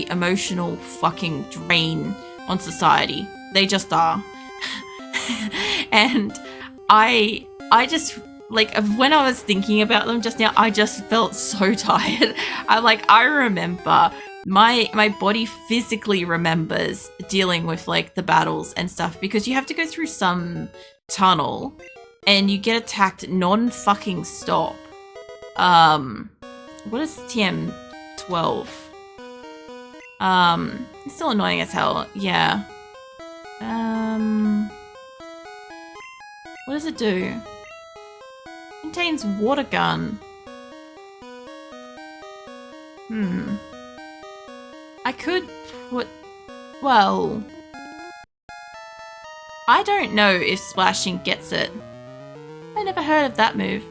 a emotional fucking drain on society. They just are. And I just, like, when I was thinking about them just now, I just felt so tired. I remember my body physically remembers dealing with, like, the battles and stuff, because you have to go through some tunnel and you get attacked non-fucking stop. What is TM12? It's still annoying as hell. Yeah. What does it do? Contains water gun. I could put... Well... I don't know if splashing gets it. I never heard of that move.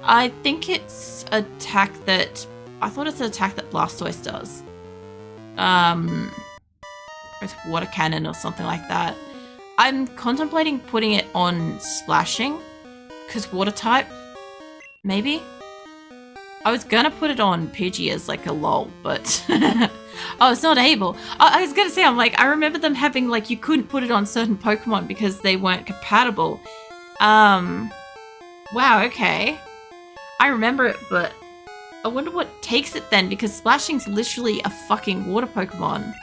I think it's attack that... I thought it's an attack that Blastoise does. With water cannon or something like that. I'm contemplating putting it on splashing, because water type, maybe? I was gonna put it on Pidgey as like a lol, but I was not able. I was gonna say, I remember them having, like, you couldn't put it on certain Pokemon because they weren't compatible. Wow, okay. I remember it, but I wonder what takes it then, because splashing's literally a fucking water Pokemon.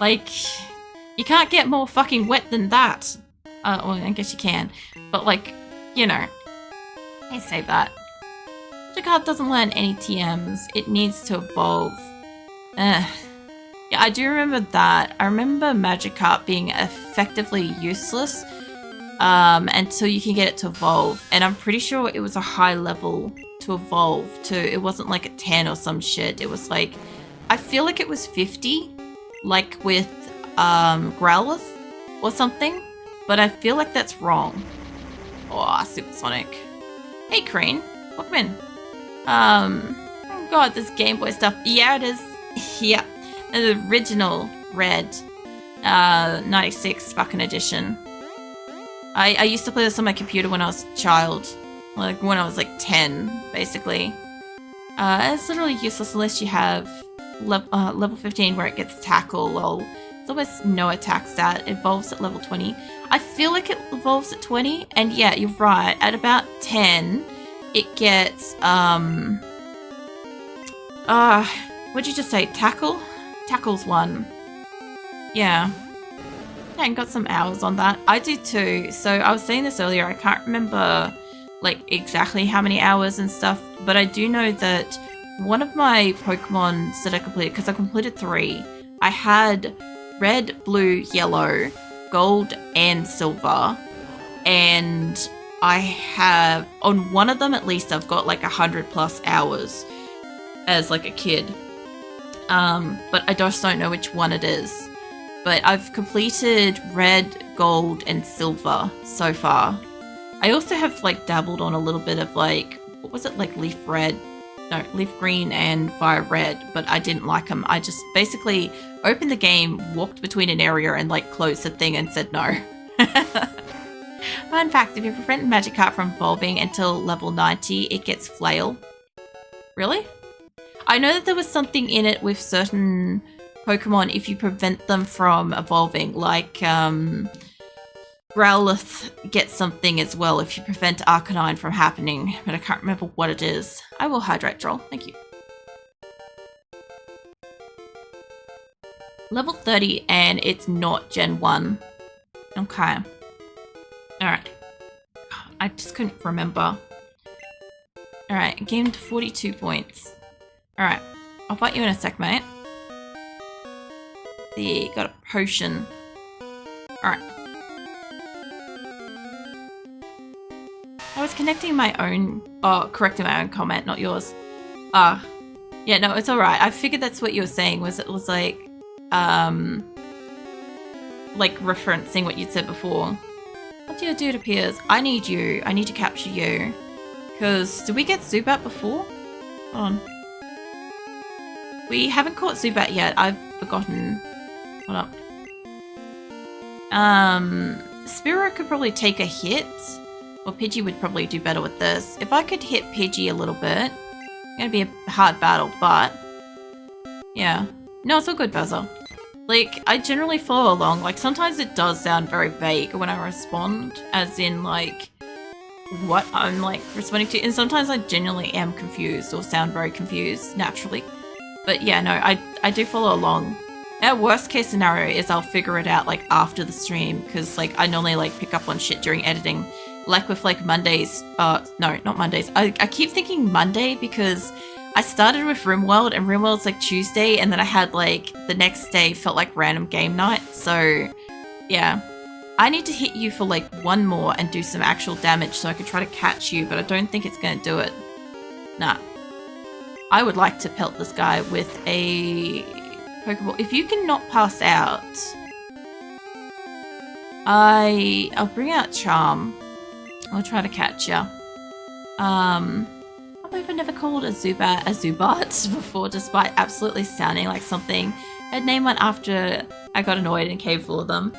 Like, you can't get more fucking wet than that. Well, I guess you can. But, like, you know. I say that. Magikarp doesn't learn any TMs. It needs to evolve. Yeah, I do remember that. I remember Magikarp being effectively useless until you can get it to evolve. And I'm pretty sure it was a high level to evolve to. It wasn't like a 10 or some shit. It was like, I feel like it was 50. Like with Growlithe or something, but I feel like that's wrong. Oh, Supersonic. Hey, Crane. Welcome in. Oh god, this Game Boy stuff. Yeah, it is. Yeah. The original Red 96 fucking edition. I used to play this on my computer when I was a child. Like, when I was like 10, basically. It's literally useless unless you have level 15 where it gets tackle. Lol. There's almost no attack stat. It evolves at level 20. I feel like it evolves at 20, and yeah, you're right. At about 10, it gets what'd you just say? Tackle? Tackle's 1. Yeah. I got some hours on that. I do too. So I was saying this earlier, I can't remember like exactly how many hours and stuff, but I do know that one of my Pokemons that I completed, because I completed 3, I had red, blue, yellow, gold, and silver. And I have, on one of them at least, I've got like 100+ hours as like a kid. But I just don't know which one it is. But I've completed red, gold, and silver so far. I also have like dabbled on a little bit of like, what was it, like leaf red? No, leaf green and fire red, but I didn't like them. I just basically opened the game, walked between an area, and like closed the thing and said no. Fun fact, if you prevent Magikarp from evolving until level 90, it gets Flail. Really? I know that there was something in it with certain Pokemon if you prevent them from evolving, like Growlithe gets something as well if you prevent Arcanine from happening, but I can't remember what it is. I will hydrate troll, thank you. Level 30 and it's not Gen 1. Okay. Alright. I just couldn't remember. Alright, gained 42 points. Alright, I'll fight you in a sec, mate. See, got a potion. Alright. I was correcting my own comment, not yours. Yeah, no, it's alright. I figured that's what you were saying, was it was like referencing what you'd said before. What do your dude appears? I need you. I need to capture you. Because, did we get Zubat before? Hold on. We haven't caught Zubat yet. I've forgotten. Hold up. Spearow could probably take a hit. Or Pidgey would probably do better with this. If I could hit Pidgey a little bit, it's gonna be a hard battle, but yeah. No, it's all good, Buzzer. Like, I generally follow along. Like, sometimes it does sound very vague when I respond, as in, like, what I'm, like, responding to. And sometimes I genuinely am confused or sound very confused, naturally. But yeah, no, I do follow along. Our worst case scenario is I'll figure it out, like, after the stream, because, like, I normally, like, pick up on shit during editing. Like with, like, Mondays. No, not Mondays. I keep thinking Monday because I started with RimWorld, and RimWorld's like Tuesday, and then I had like the next day felt like random game night. So yeah, I need to hit you for like one more and do some actual damage so I can try to catch you, but I don't think it's going to do it. Nah. I would like to pelt this guy with a Pokeball. If you cannot pass out, I'll bring out Charm. I'll try to catch ya. I believe I never called a Zubat before, despite absolutely sounding like something I'd name one after I got annoyed and came full of them.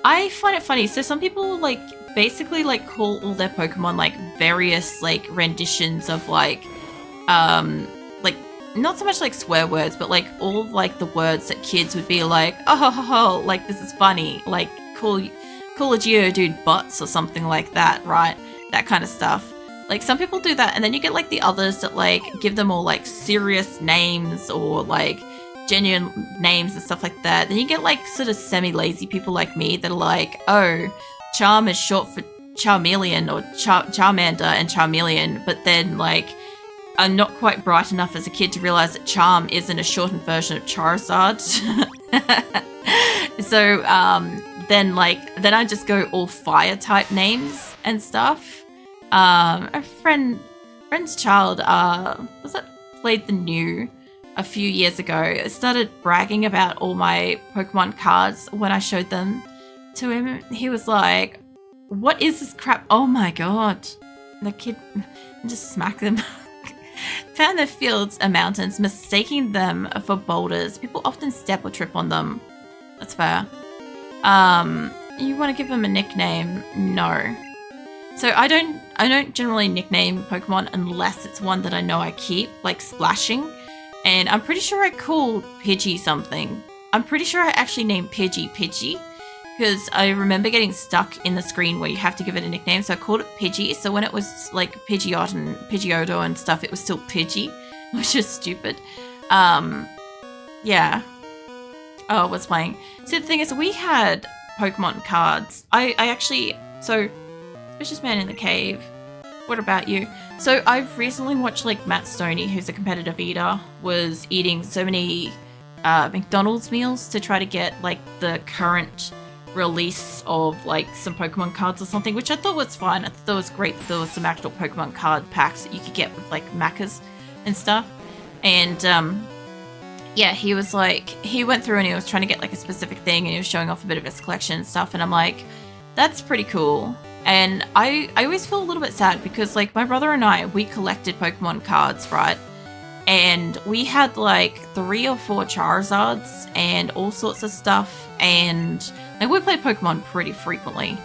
I find it funny. So some people like basically like call all their Pokemon like various like renditions of like not so much like swear words, but like all of like the words that kids would be like, oh ho, ho, ho, like this is funny, like call a Geodude butts or something like that, right? That kind of stuff. Like, some people do that, and then you get, like, the others that, like, give them all, like, serious names or, like, genuine names and stuff like that. Then you get, like, sort of semi-lazy people like me that are like, oh, Charm is short for Charmeleon or Charmander and Charmeleon, but then, like, I'm not quite bright enough as a kid to realize that Charm isn't a shortened version of Charizard. So, then I just go all fire-type names and stuff. A friend's child, played the new a few years ago. Started bragging about all my Pokemon cards when I showed them to him. He was like, "What is this crap? Oh my god!" The kid just smacked them. Found their fields and mountains, mistaking them for boulders. People often step or trip on them. That's fair. You want to give them a nickname? No. So I don't generally nickname Pokemon unless it's one that I know I keep, like Splashing. And I'm pretty sure I called Pidgey something. I'm pretty sure I actually named Pidgey Pidgey, because I remember getting stuck in the screen where you have to give it a nickname. So I called it Pidgey. So when it was like Pidgeot and Pidgeotto and stuff, it was still Pidgey, which is stupid. Yeah. Oh, I was playing. So the thing is, we had Pokemon cards. I actually, so Vicious Man in the Cave. What about you? So I've recently watched like Matt Stoney, who's a competitive eater, was eating so many McDonald's meals to try to get like the current release of like some Pokemon cards or something, which I thought was fine. I thought it was great that there was some actual Pokemon card packs that you could get with like Macca's and stuff. And yeah, he was like, he went through and he was trying to get like a specific thing and he was showing off a bit of his collection and stuff, and I'm like, that's pretty cool. And I always feel a little bit sad because like my brother and I, we collected Pokemon cards, right? And we had like 3 or 4 Charizards and all sorts of stuff, and like we played Pokemon pretty frequently.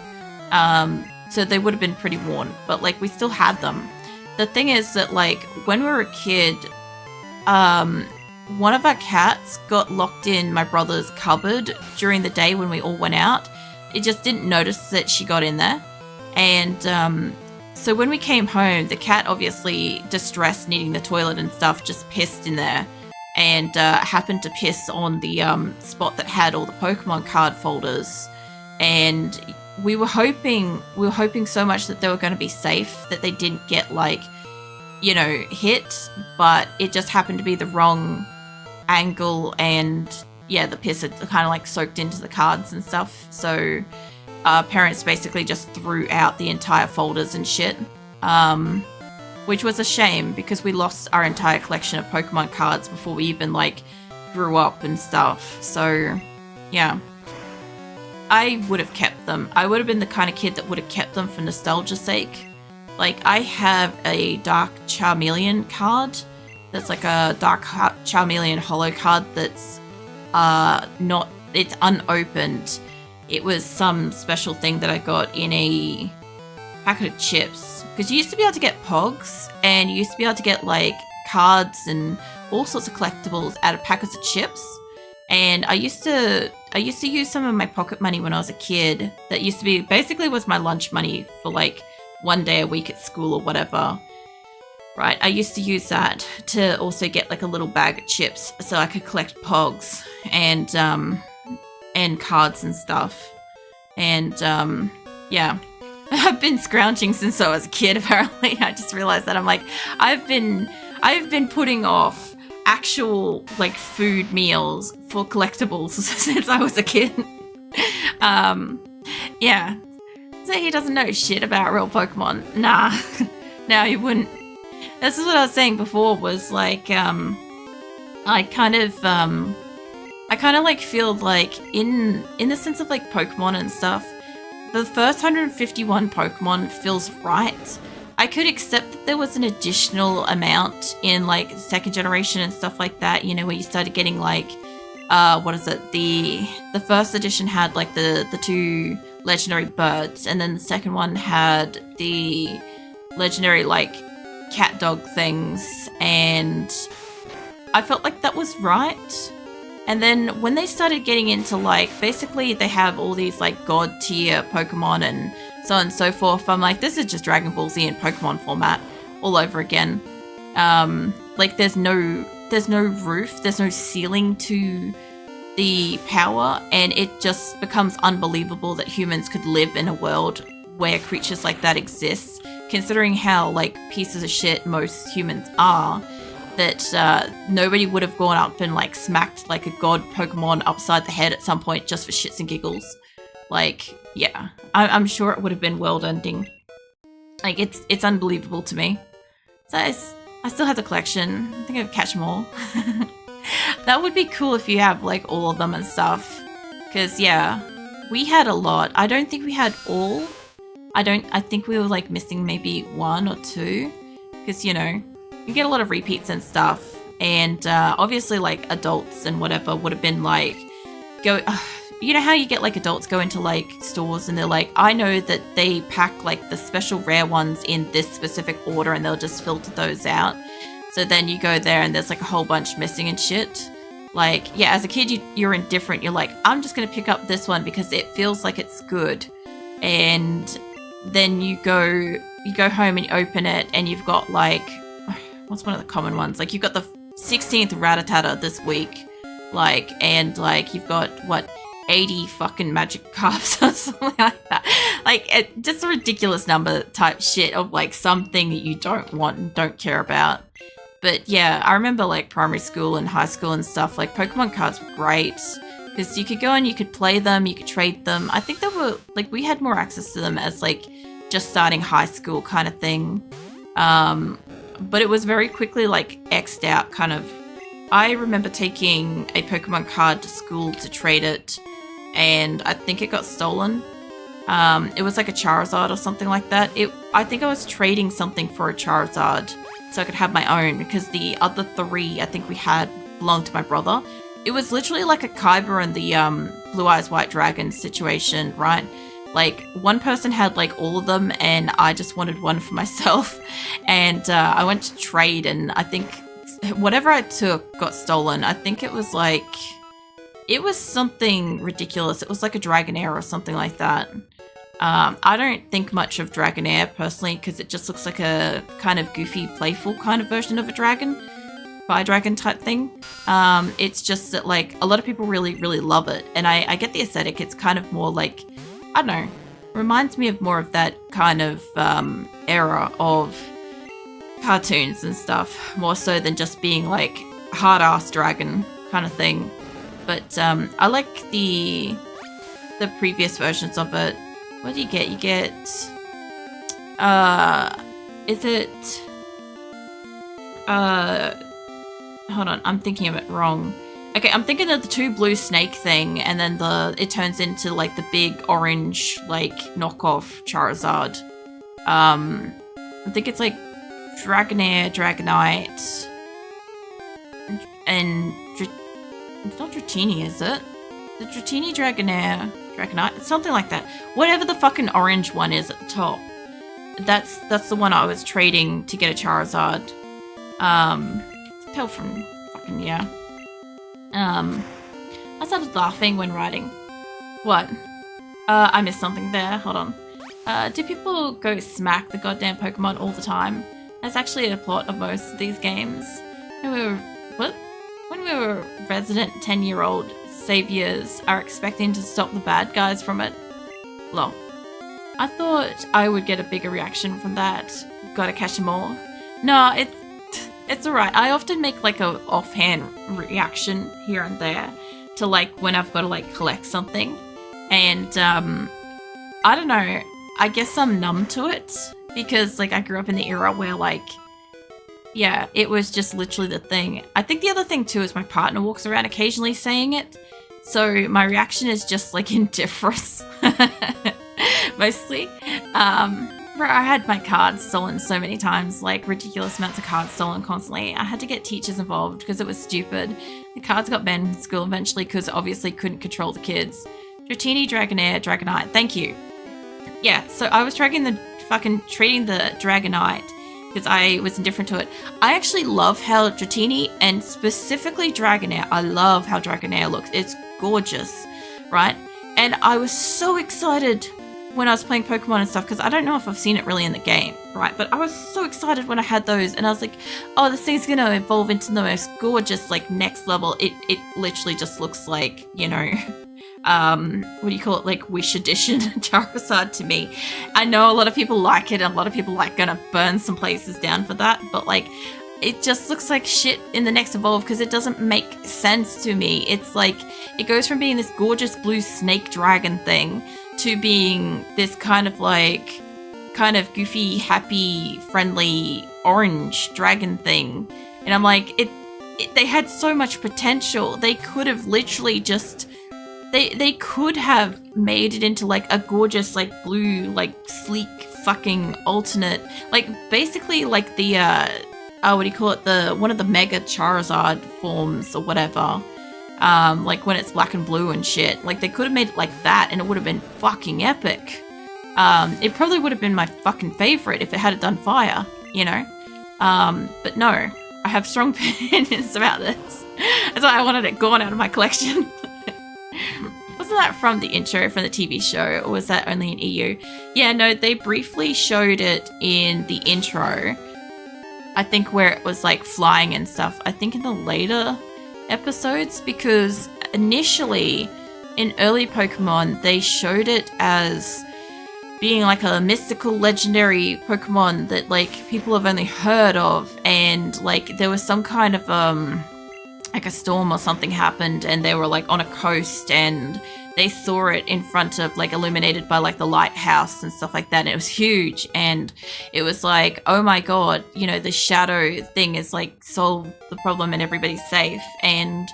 So they would have been pretty worn, but like we still had them. The thing is that like when we were a kid, one of our cats got locked in my brother's cupboard during the day when we all went out. It just didn't notice that she got in there. And so when we came home, the cat, obviously distressed, needing the toilet and stuff, just pissed in there, and happened to piss on the spot that had all the Pokemon card folders. And we were hoping so much that they were going to be safe, that they didn't get like, you know, hit, but it just happened to be the wrong angle, and yeah, the piss had kind of like soaked into the cards and stuff. So parents basically just threw out the entire folders and shit, which was a shame because we lost our entire collection of Pokemon cards before we even like grew up and stuff. So yeah, I would have kept them. I would have been the kind of kid that would have kept them for nostalgia's sake. Like, I have a Dark Charmeleon card that's like a Dark Charmeleon holo card that's it's unopened. It was some special thing that I got in a packet of chips. Because you used to be able to get Pogs, and you used to be able to get like cards and all sorts of collectibles out of packets of chips. And I used to use some of my pocket money when I was a kid. That used to be basically was my lunch money for like one day a week at school or whatever. Right, I used to use that to also get like a little bag of chips so I could collect pogs and cards and stuff. And yeah. I've been scrounging since I was a kid, apparently. I just realized that I'm like, I've been putting off actual like food meals for collectibles since I was a kid. Yeah. So he doesn't know shit about real Pokemon. Nah. No, he wouldn't. This is what I was saying before, was like, I kind of like feel like in the sense of like Pokemon and stuff, the first 151 Pokemon feels right. I could accept that there was an additional amount in like second generation and stuff like that, you know, where you started getting like, what is it? The first edition had like the 2 legendary birds, and then the second one had the legendary like cat dog things, and I felt like that was right. And then when they started getting into like, basically they have all these like god tier Pokemon and so on and so forth, I'm like, this is just Dragon Ball Z in Pokemon format all over again. Like there's no roof, there's no ceiling to the power, and it just becomes unbelievable that humans could live in a world where creatures like that exist, considering how like pieces of shit most humans are. That nobody would have gone up and like smacked like a god Pokemon upside the head at some point just for shits and giggles. Like, yeah, I'm sure it would have been world ending. Like, it's unbelievable to me. So I still have the collection. I think I've catch more. That would be cool if you have like all of them and stuff. Cause yeah, we had a lot. I don't think we had all. I think we were like missing maybe 1 or 2. Cause you know, you get a lot of repeats and stuff, and obviously like adults and whatever would have been like, you know how you get like adults go into like stores and they're like, I know that they pack like the special rare ones in this specific order and they'll just filter those out. So then you go there and there's like a whole bunch missing and shit. Like, yeah, as a kid you're indifferent. You're like, I'm just gonna pick up this one because it feels like it's good. And then you go home and you open it and you've got like, what's one of the common ones? Like, you've got the 16th Rattata this week, like, and like you've got what, 80 fucking magic carps or something like that. Like, just a ridiculous number type shit of like something that you don't want and don't care about. But yeah, I remember like primary school and high school and stuff, like Pokemon cards were great because you could go and you could play them, you could trade them. I think they were like, we had more access to them as like just starting high school kind of thing. But it was very quickly like X'd out kind of. I remember taking a Pokemon card to school to trade it, and I think it got stolen. It was like a Charizard or something like that. I think I was trading something for a Charizard so I could have my own, because the other 3 I think we had belonged to my brother. It was literally like a Kyber and the Blue Eyes White Dragon situation, right? Like, one person had like all of them and I just wanted one for myself. And I went to trade, and I think whatever I took got stolen. I think it was like, it was something ridiculous. It was like a Dragonair or something like that. I don't think much of Dragonair personally because it just looks like a kind of goofy, playful kind of version of a dragon. Fire dragon type thing. It's just that like a lot of people really, really love it. And I get the aesthetic. It's kind of more like, I don't know, reminds me of more of that kind of era of cartoons and stuff, more so than just being like hard-ass dragon kind of thing. But I like the previous versions of it. What do you get? You get, is it, hold on, I'm thinking of it wrong. Okay, I'm thinking of the 2 blue snake thing, and then it turns into like the big orange like knockoff Charizard. I think it's like Dragonair, Dragonite, and it's not Dratini, is it? The Dratini, Dragonair, Dragonite, something like that. Whatever the fucking orange one is at the top. That's the one I was trading to get a Charizard. Tell from fucking, yeah. I started laughing when writing. What? I missed something there. Hold on. Do people go smack the goddamn Pokemon all the time? That's actually a plot of most of these games. When we were resident 10-year-old saviors are expecting to stop the bad guys from it. Lol. I thought I would get a bigger reaction from that. Gotta catch them all. No, it's alright. I often make like a offhand reaction here and there to like when I've got to like collect something. And I don't know. I guess I'm numb to it because like I grew up in the era where like, yeah, it was just literally the thing. I think the other thing too is my partner walks around occasionally saying it. So my reaction is just like indifference. Mostly. Bro, I had my cards stolen so many times, like ridiculous amounts of cards stolen constantly. I had to get teachers involved because it was stupid. The cards got banned from school eventually because obviously couldn't control the kids. Dratini, Dragonair, Dragonite. Thank you. Yeah, so I was treating the Dragonite because I was indifferent to it. I actually love how Dratini and specifically Dragonair, I love how Dragonair looks. It's gorgeous, right? And I was so excited when I was playing Pokemon and stuff because I don't know if I've seen it really in the game, right? But I was so excited when I had those and I was like, oh, this thing's going to evolve into the most gorgeous, like, next level. It literally just looks like, you know, what do you call it? Like Wish Edition Charizard to me. I know a lot of people like it and a lot of people like gonna burn some places down for that, but like it just looks like shit in the next evolve because it doesn't make sense to me. It's like it goes from being this gorgeous blue snake dragon thing to being this kind of goofy, happy, friendly orange dragon thing. And I'm like, they had so much potential. They could have literally just They could have made it into like a gorgeous like blue like sleek fucking alternate, like basically like the what do you call it, the one of the Mega Charizard forms or whatever, like when it's black and blue and shit. Like they could have made it like that and it would have been fucking epic. It probably would have been my fucking favorite if it had done fire, you know. But no, I have strong opinions about this. That's why I wanted it gone out of my collection. Wasn't that from the intro from the TV show, or was that only in EU? Yeah, no, they briefly showed it in the intro. I think where it was like flying and stuff. I think in the later episodes, because initially in early Pokemon, they showed it as being like a mystical legendary Pokemon that like people have only heard of, and like there was some kind of like a storm or something happened and they were like on a coast and they saw it in front of like illuminated by like the lighthouse and stuff like that, and it was huge and it was like, oh my god, you know, the shadow thing is like solved the problem and everybody's safe. And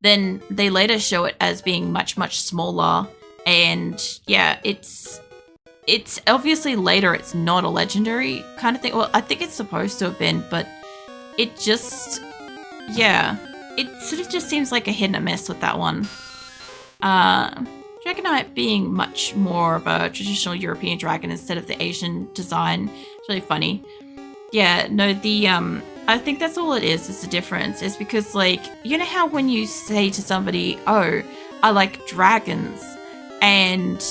then they later show it as being much smaller, and yeah, it's obviously later it's not a legendary kind of thing. Well, I think it's supposed to have been, but it just, yeah, it sort of just seems like a hit and a miss with that one. Dragonite being much more of a traditional European dragon instead of the Asian design. It's really funny. Yeah, no, I think that's all it is the difference. Is because, like, you know how when you say to somebody, oh, I like dragons, and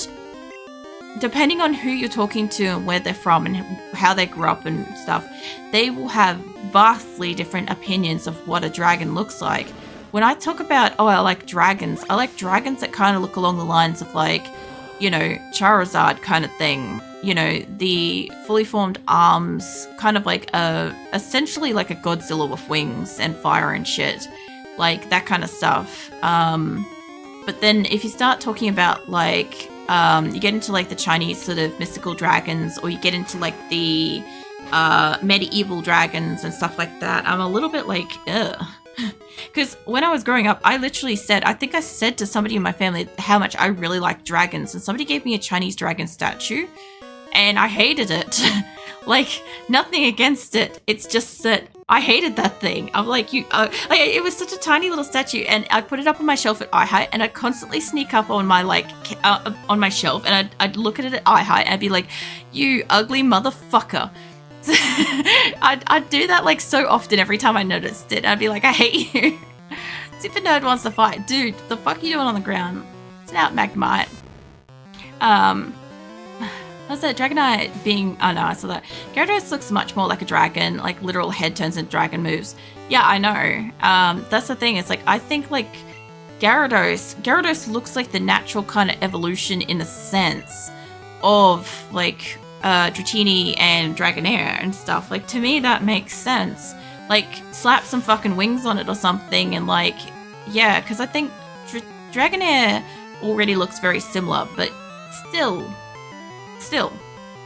depending on who you're talking to and where they're from and how they grew up and stuff, they will have vastly different opinions of what a dragon looks like. When I talk about, oh, I like dragons that kind of look along the lines of like, you know, Charizard kind of thing. You know, the fully formed arms, kind of like essentially like a Godzilla with wings and fire and shit. Like that kind of stuff. But then if you start talking about like, you get into like the Chinese sort of mystical dragons, or you get into like the medieval dragons and stuff like that, I'm a little bit like, ugh. Because when I was growing up, I literally said, I think I said to somebody in my family how much I really like dragons, and somebody gave me a Chinese dragon statue and I hated it. Like, nothing against it, it's just that I hated that thing. I'm like, it was such a tiny little statue, and I put it up on my shelf at eye height, and I'd constantly sneak up on my on my shelf, and I'd look at it at eye height and I'd be like, you ugly motherfucker. I'd do that like so often every time I noticed it. I'd be like, I hate you. Super Nerd wants to fight. Dude, the fuck are you doing on the ground? It's out, Magmite. What's that? Dragonite being... Oh no, I saw that. Gyarados looks much more like a dragon. Like, literal head turns into dragon moves. Yeah, I know. That's the thing. It's like, I think, like, Gyarados looks like the natural kind of evolution in the sense of, like, Dratini and Dragonair and stuff. Like, to me, that makes sense. Like, slap some fucking wings on it or something and, like... Yeah, because I think Dragonair already looks very similar, but still,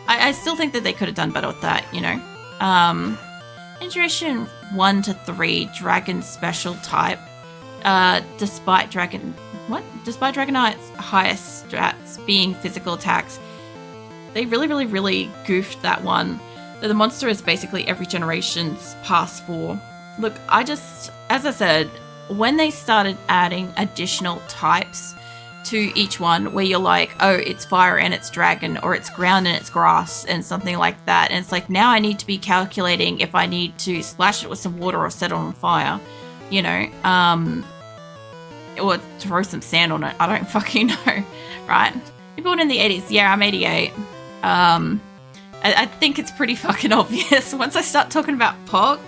I still think that they could have done better with that, you know. In Generation 1 to 3, Dragon Special type, despite Dragonite's highest strats being physical attacks, they really goofed that one. The monster is basically every generation's past 4. Look, as I said, when they started adding additional types to each one, where you're like, oh, it's fire and it's dragon, or it's ground and it's grass, and something like that, and it's like, now I need to be calculating if I need to splash it with some water or set it on fire, you know, or throw some sand on it. I don't fucking know, right? You're born in the 80s. Yeah, I'm 88. I think it's pretty fucking obvious. Once I start talking about Pogs,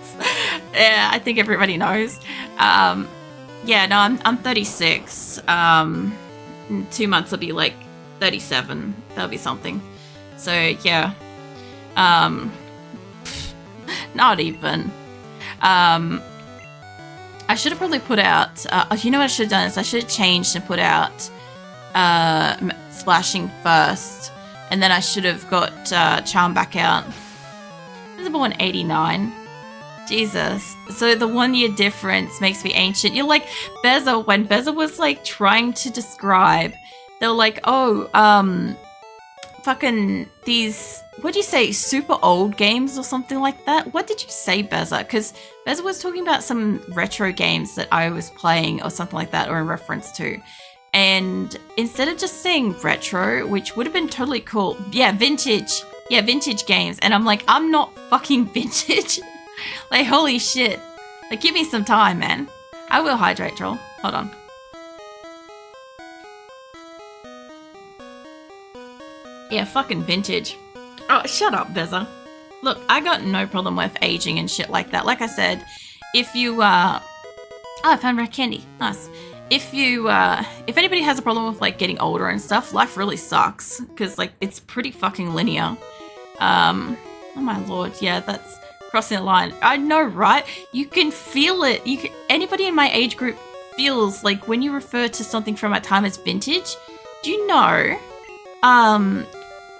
yeah, I think everybody knows. Yeah, no, I'm 36. In 2 months I'll be like 37. That'll be something. So yeah, not even. I should have probably put out. You know what I should have done is I should have changed and put out splashing first, and then I should have got Charm back out. I was born 89. Jesus. So the 1 year difference makes me ancient. You're like Beza. When Beza was like trying to describe, they were like, oh, fucking these, what do you say, super old games or something like that? What did you say, Beza? Because Beza was talking about some retro games that I was playing or something like that, or in reference to. And instead of just saying retro, which would have been totally cool, yeah, vintage. Yeah, vintage games. And I'm like, I'm not fucking vintage. Like, holy shit. Like, give me some time, man. I will hydrate, troll. Hold on. Yeah, fucking vintage. Oh, shut up, Beza. Look, I got no problem with aging and shit like that. Like I said, if you, Oh, I found red candy. Nice. If anybody has a problem with, like, getting older and stuff, life really sucks. Because, like, it's pretty fucking linear. Oh my lord, yeah, that's crossing the line. I know, right? You can feel it. Anybody in my age group feels like when you refer to something from a time as vintage, do you know,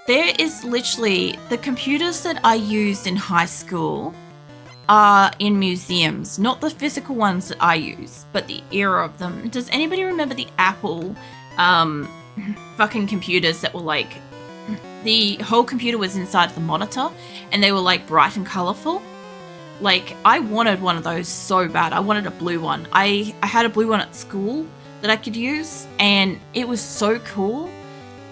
there is literally, the computers that I used in high school are in museums, not the physical ones that I use, but the era of them. Does anybody remember the Apple, fucking computers that were like, the whole computer was inside the monitor and they were like bright and colorful? Like, I wanted one of those so bad. I wanted a blue one. I had a blue one at school that I could use, and it was so cool.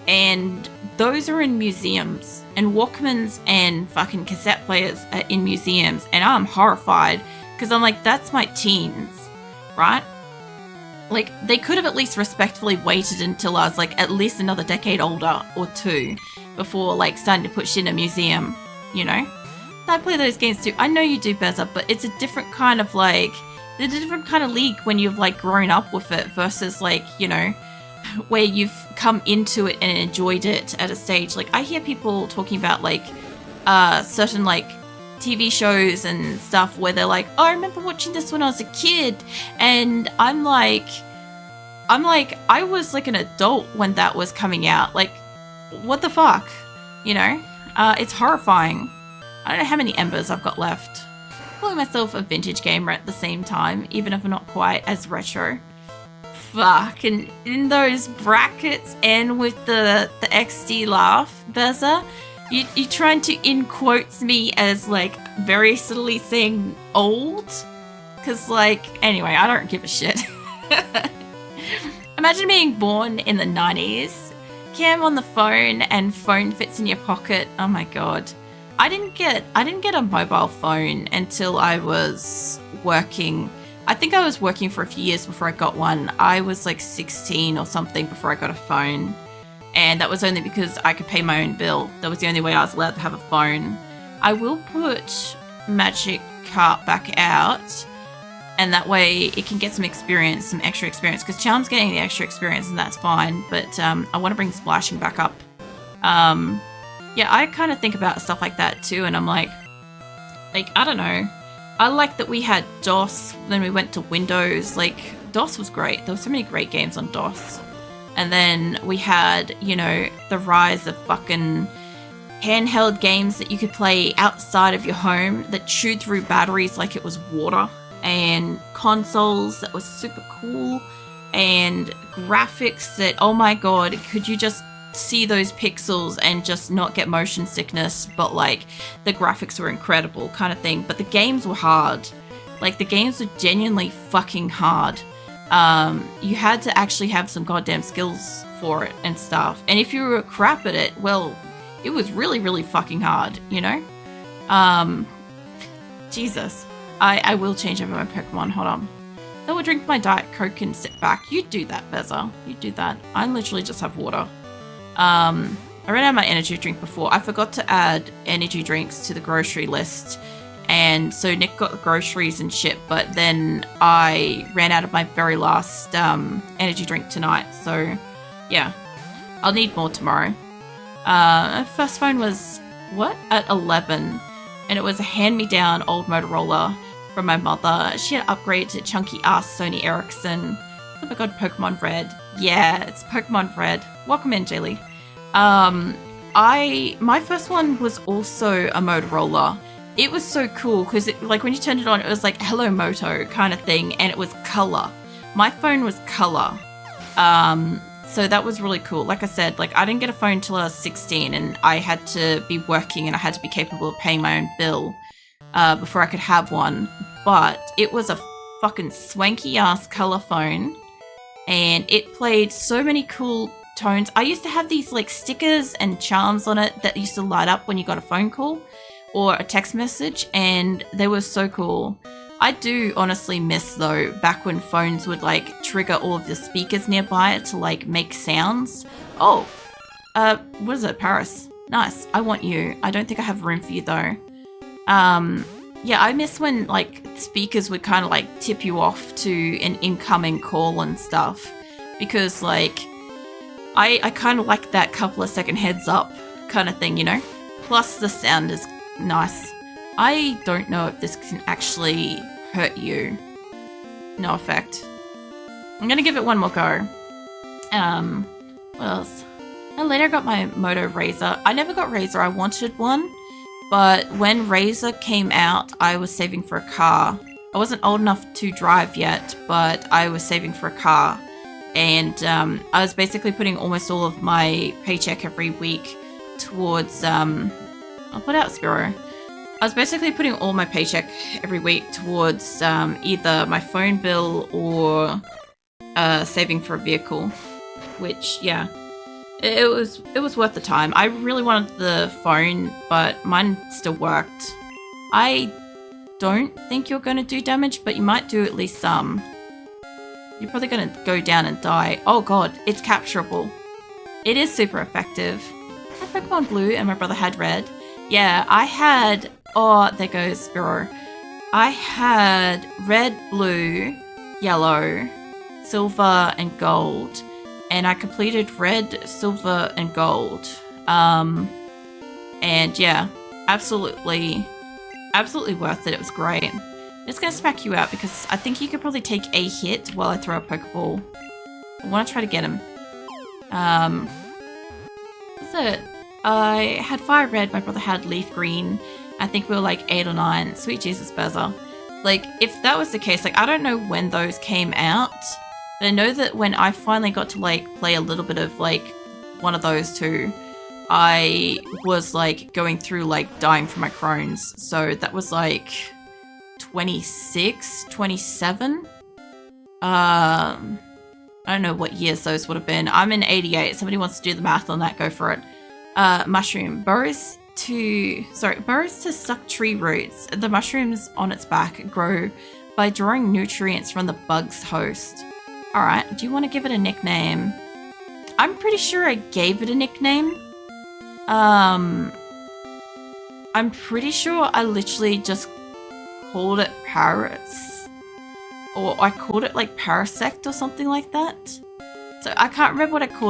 And those are in museums, and Walkmans and fucking cassette players are in museums, and I'm horrified because I'm like, that's my teens, right? Like, they could have at least respectfully waited until I was like at least another decade older or 2 before like starting to put shit in a museum, you know? I play those games too. I know you do, Beza, but it's a different kind of like, it's a different kind of league when you've like grown up with it versus like, you know, where you've come into it and enjoyed it at a stage. Like, I hear people talking about like certain like TV shows and stuff where they're like, oh, I remember watching this when I was a kid, and I'm like I was like an adult when that was coming out. Like, what the fuck, you know? It's horrifying. I don't know how many embers I've got left. Calling myself a vintage gamer at the same time, even if I'm not quite as retro. Fuck, and in those brackets and with the XD laugh, Beza, you trying to in quotes me as like very subtly saying old? Cause like, anyway, I don't give a shit. Imagine being born in the 90s, cam on the phone and phone fits in your pocket. Oh my god. I didn't get a mobile phone until I was working I think I was working for a few years before I got one. I was like 16 or something before I got a phone. And that was only because I could pay my own bill. That was the only way I was allowed to have a phone. I will put Magic Carp back out. And that way it can get some experience, some extra experience. Because Charm's getting the extra experience and that's fine. But I want to bring Splashing back up. Yeah, I kind of think about stuff like that too. And I'm like, I don't know. I like that we had DOS, then we went to Windows. Like, DOS was great. There were so many great games on DOS. And then we had, you know, the rise of fucking handheld games that you could play outside of your home that chewed through batteries like it was water. And consoles that was super cool. And graphics that, oh my god, could you just see those pixels and just not get motion sickness, but like the graphics were incredible kind of thing. But the games were hard. Like the games were genuinely fucking hard. You had to actually have some goddamn skills for it and stuff. And if you were crap at it, well, it was really, really fucking hard, you know? Jesus. I will change over my Pokemon, hold on. I will drink my Diet Coke and sit back. You do that, Beza. You do that. I literally just have water. I ran out of my energy drink before. I forgot to add energy drinks to the grocery list. And so Nick got the groceries and shit, but then I ran out of my very last energy drink tonight. So, yeah. I'll need more tomorrow. First phone was, what? At 11. And it was a hand-me-down old Motorola from my mother. She had upgraded to chunky-ass Sony Ericsson. Oh my god, Pokemon Red. Yeah, it's Pokemon Red. Welcome in, Jaylee. My first one was also a Motorola. It was so cool because like when you turned it on, it was like Hello Moto kind of thing, and it was color. My phone was color. So that was really cool. Like I said, like I didn't get a phone until I was 16, and I had to be working and I had to be capable of paying my own bill before I could have one. But it was a fucking swanky ass color phone, and it played so many cool tones. I used to have these like stickers and charms on it that used to light up when you got a phone call or a text message, and they were so cool. I do honestly miss though back when phones would like trigger all of the speakers nearby to like make sounds. Oh, what is it? Paris. Nice. I want you. I don't think I have room for you though. Yeah, I miss when like speakers would kind of like tip you off to an incoming call and stuff, because like I kind of like that couple of second heads up kind of thing, you know? Plus the sound is nice. I don't know if this can actually hurt you. No effect. I'm gonna give it one more go. What else? And later I got my Moto Razor. I never got Razor, I wanted one. But when Razor came out, I was saving for a car. I wasn't old enough to drive yet, but I was saving for a car. And I was basically putting almost all of my paycheck every week towards, I'll put out Spiro. I was basically putting all my paycheck every week towards either my phone bill or saving for a vehicle, which, yeah, it was worth the time. I really wanted the phone, but mine still worked. I don't think you're going to do damage, but you might do at least some. You're probably going to go down and die. Oh god, it's capturable. It is super effective. I had Pokemon Blue and my brother had Red. Yeah, I had... Oh, there goes Spiro. I had Red, Blue, Yellow, Silver, and Gold. And I completed Red, Silver, and Gold. And yeah, absolutely worth it. It was great. I'm just going to smack you out because I think you could probably take a hit while I throw a Pokeball. I want to try to get him. That's it. I had Fire Red, my brother had Leaf Green. I think we were like 8 or 9. Sweet Jesus, Beza. Like, if that was the case, like, I don't know when those came out, but I know that when I finally got to, like, play a little bit of, like, one of those two, I was, like, going through, like, dying from my Crohn's. So that was, like, 26, 27? I don't know what years those would have been. I'm in 88. Somebody wants to do the math on that, go for it. Mushroom. Burrows to suck tree roots. The mushrooms on its back grow by drawing nutrients from the bug's host. Alright, do you want to give it a nickname? I'm pretty sure I gave it a nickname. I'm pretty sure I literally just called it Parrots. Or I called it like Parasect or something like that. So I can't remember what I called